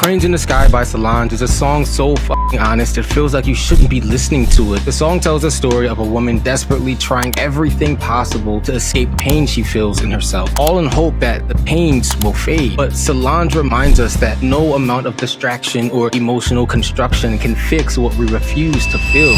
Cranes in the Sky by Solange is a song so fucking honest it feels like you shouldn't be listening to it. The song tells the story of a woman desperately trying everything possible to escape pain she feels in herself, all in hope that the pains will fade. But Solange reminds us that no amount of distraction or emotional construction can fix what we refuse to feel.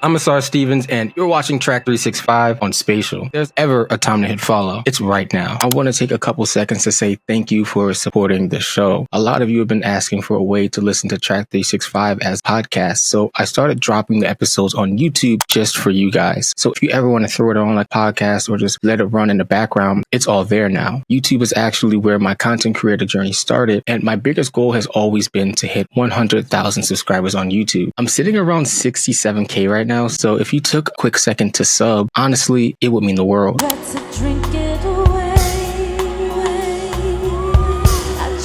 I'm Ausar Stephens, and you're watching Track 365 on Spacial. If there's ever a time to hit follow, it's right now. I want to take a couple seconds to say thank you for supporting the show. A lot of you have been asking for a way to listen to Track 365 as podcasts, so I started dropping the episodes on YouTube just for you guys. So if you ever want to throw it on like podcast or just let it run in the background, it's all there now. YouTube is actually where my content creator journey started, and my biggest goal has always been to hit 100,000 subscribers on YouTube. I'm sitting around 67K right now, so if you took a quick second to sub, honestly, it would mean the world. I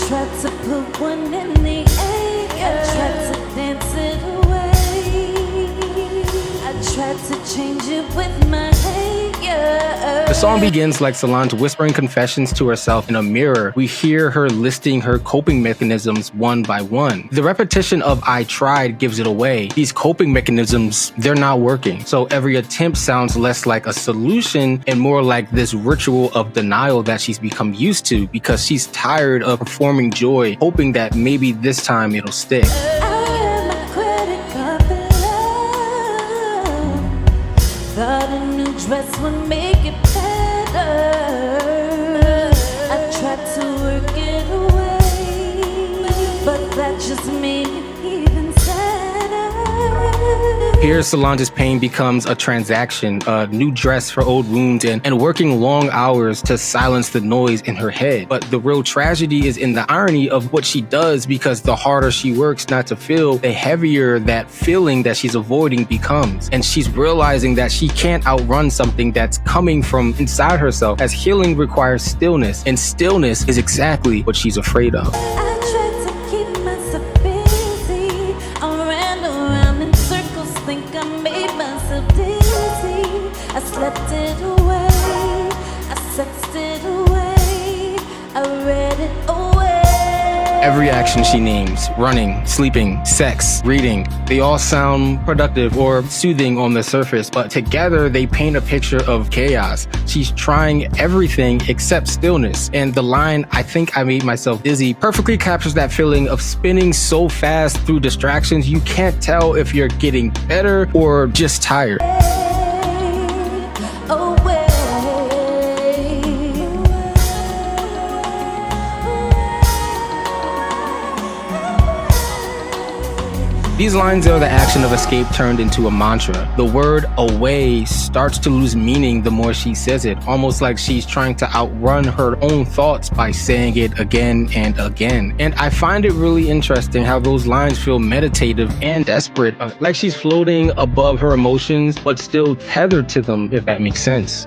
tried to put one in the air, I tried to dance it away, I tried to change it with my hair. The song begins like Solange whispering confessions to herself in a mirror. We hear her listing her coping mechanisms one by one. The repetition of "I tried" gives it away. These coping mechanisms, they're not working. So every attempt sounds less like a solution and more like this ritual of denial that she's become used to because she's tired of performing joy, hoping that maybe this time it'll stick. Thought a new dress would make it better. I tried to work it away, but that just made it even sadder. Here, Solange's pain becomes a transaction, a new dress for old wounds, and working long hours to silence the noise in her head. But the real tragedy is in the irony of what she does, because the harder she works not to feel, the heavier that feeling that she's avoiding becomes. And she's realizing that she can't outrun something that's coming from inside herself, as healing requires stillness, and stillness is exactly what she's afraid of. I slept it away, I sexed it away, I read it away. Every action she names, running, sleeping, sex, reading, they all sound productive or soothing on the surface, but together they paint a picture of chaos. She's trying everything except stillness, and the line, "I think I made myself dizzy," perfectly captures that feeling of spinning so fast through distractions you can't tell if you're getting better or just tired. These lines are the action of escape turned into a mantra. The word "away" starts to lose meaning the more she says it, almost like she's trying to outrun her own thoughts by saying it again and again. And I find it really interesting how those lines feel meditative and desperate, like she's floating above her emotions, but still tethered to them, if that makes sense.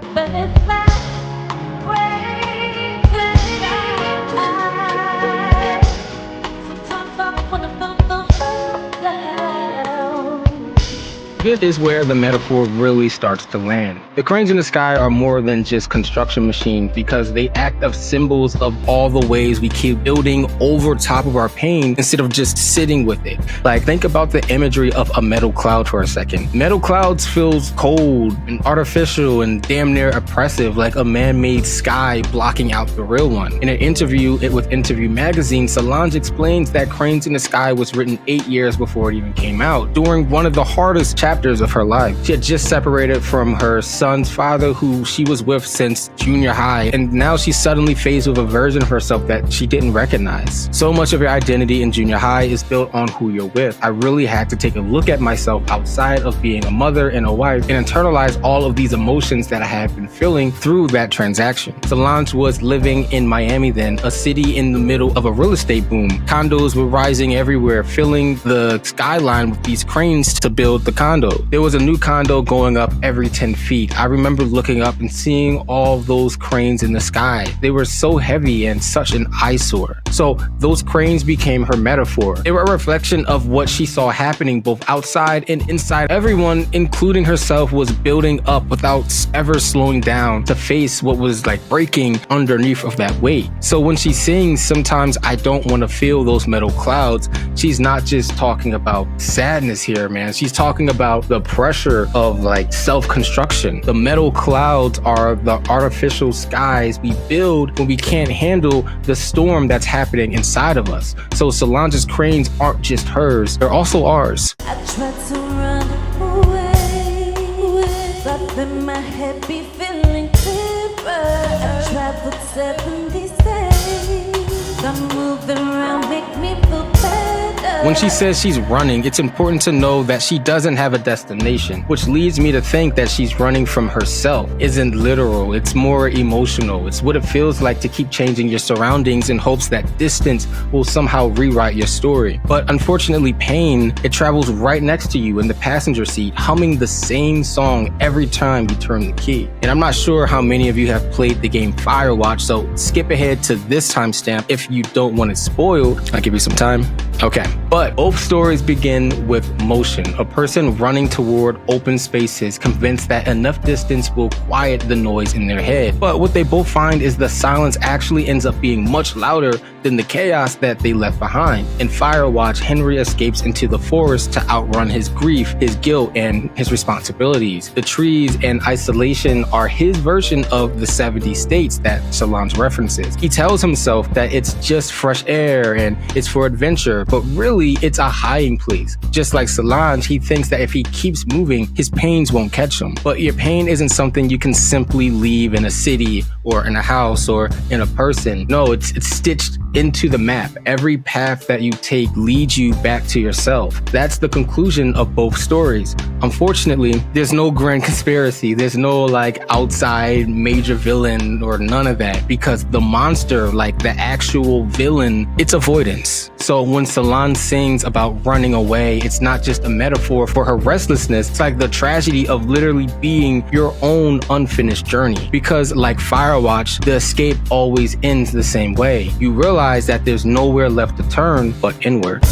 This is where the metaphor really starts to land. The cranes in the sky are more than just construction machines, because they act as symbols of all the ways we keep building over top of our pain instead of just sitting with it. Like, think about the imagery of a metal cloud for a second. Metal clouds feels cold and artificial and damn near oppressive, like a man-made sky blocking out the real one. In an interview with Interview magazine, Solange explains that Cranes in the Sky was written 8 years before it even came out, during one of the hardest chapters of her life. She had just separated from her son's father, who she was with since junior high, and now she's suddenly faced with a version of herself that she didn't recognize. So much of your identity in junior high is built on who you're with. I really had to take a look at myself outside of being a mother and a wife and internalize all of these emotions that I had been feeling through that transaction. Solange was living in Miami then, a city in the middle of a real estate boom. Condos were rising everywhere, filling the skyline with these cranes to build the condos. condo. There was a new condo going up every 10 feet. I remember looking up and seeing all those cranes in the sky. They were so heavy and such an eyesore. So those cranes became her metaphor. They were a reflection of what she saw happening both outside and inside. Everyone, including herself, was building up without ever slowing down to face what was like breaking underneath of that weight. So when she sings, sometimes I don't want to feel those metal clouds, she's not just talking about sadness here, man. She's talking about the pressure of like self-construction. The metal clouds are the artificial skies we build when we can't handle the storm that's happening inside of us. So Solange's cranes aren't just hers, they're also ours. I tried to run away, but then my head be feeling clearer. I traveled 70 states, I'm moving around, make me feel better. When she says she's running, it's important to know that she doesn't have a destination, which leads me to think that she's running from herself. Isn't literal, it's more emotional. It's what it feels like to keep changing your surroundings in hopes that distance will somehow rewrite your story. But unfortunately, pain, it travels right next to you in the passenger seat, humming the same song every time you turn the key. And I'm not sure how many of you have played the game Firewatch, so skip ahead to this timestamp if you don't want it spoiled. I'll give you some time. Okay. But both stories begin with motion, a person running toward open spaces, convinced that enough distance will quiet the noise in their head. But what they both find is the silence actually ends up being much louder than the chaos that they left behind. In Firewatch, Henry escapes into the forest to outrun his grief, his guilt, and his responsibilities. The trees and isolation are his version of the 70 states that Solange references. He tells himself that it's just fresh air and it's for adventure, but really it's a hiding place. Just like Solange, he thinks that if he keeps moving, his pains won't catch him. But your pain isn't something you can simply leave in a city or in a house or in a person. No, it's stitched into the map. Every path that you take leads you back to yourself. That's the conclusion of both stories. Unfortunately, there's no grand conspiracy. There's no like outside major villain or none of that, because the monster, like the actual villain, it's avoidance. So when Solange sings about running away, it's not just a metaphor for her restlessness. It's like the tragedy of literally being your own unfinished journey. Because like Firewatch, the escape always ends the same way. You realize that there's nowhere left to turn but inward. I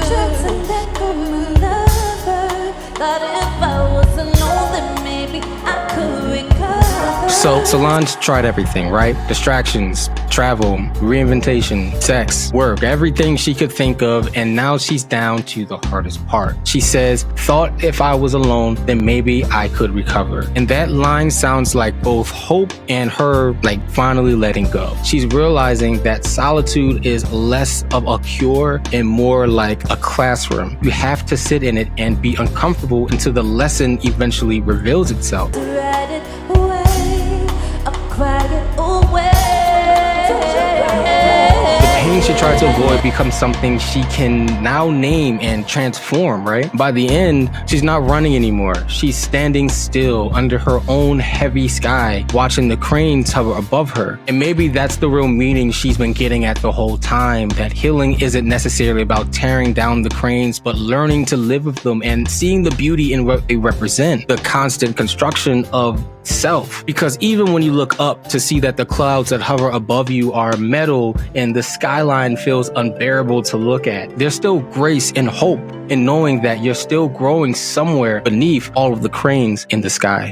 tried to let go my lover, thought if I was alone then maybe I could recover. So Solange tried everything, right? Distractions, travel, reinventation, sex, work, everything she could think of, and now she's down to the hardest part. She says, thought if I was alone, then maybe I could recover. And that line sounds like both hope and her like finally letting go. She's realizing that solitude is less of a cure and more like a classroom. You have to sit in it and be uncomfortable until the lesson eventually reveals itself. Write it away, I'll cry it away. The pain she tried to avoid becomes something she can now name and transform, right? By the end, she's not running anymore. She's standing still under her own heavy sky, watching the cranes hover above her. And maybe that's the real meaning she's been getting at the whole time, that healing isn't necessarily about tearing down the cranes, but learning to live with them and seeing the beauty in what they represent, the constant construction of self. Because even when you look up to see that the clouds that hover above you are metal and the skyline feels unbearable to look at, there's still grace and hope in knowing that you're still growing somewhere beneath all of the cranes in the sky.